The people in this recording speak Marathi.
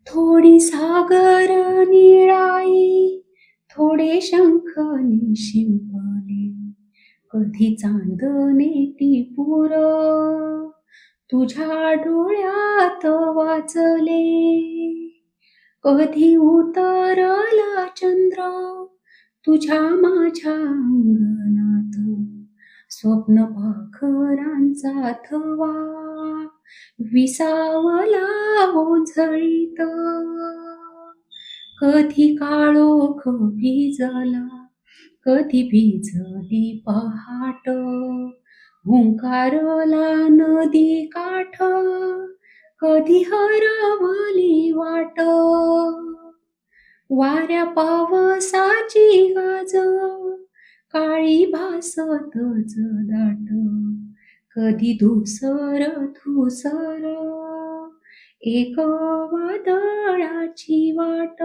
थोडी सागर निळाई, थोडे शंख निशिंपले, कधी चांदणे टिपूर तुझ्या डोळ्यात वाचले. कधी उतरला चंद्र तुझ्या माझ्या अंगणात, स्वप्न पाखरांचा थवा विसावला ओझळीत. कधी काळोख भिजला, कधी भिजली पहाट, हुंकारला नदी काठ, कधी हरवली वाट. वाऱ्या पावसाची गाज काळी भासतच दाट, कधी धुसर धुसर एक वादळाची वाट.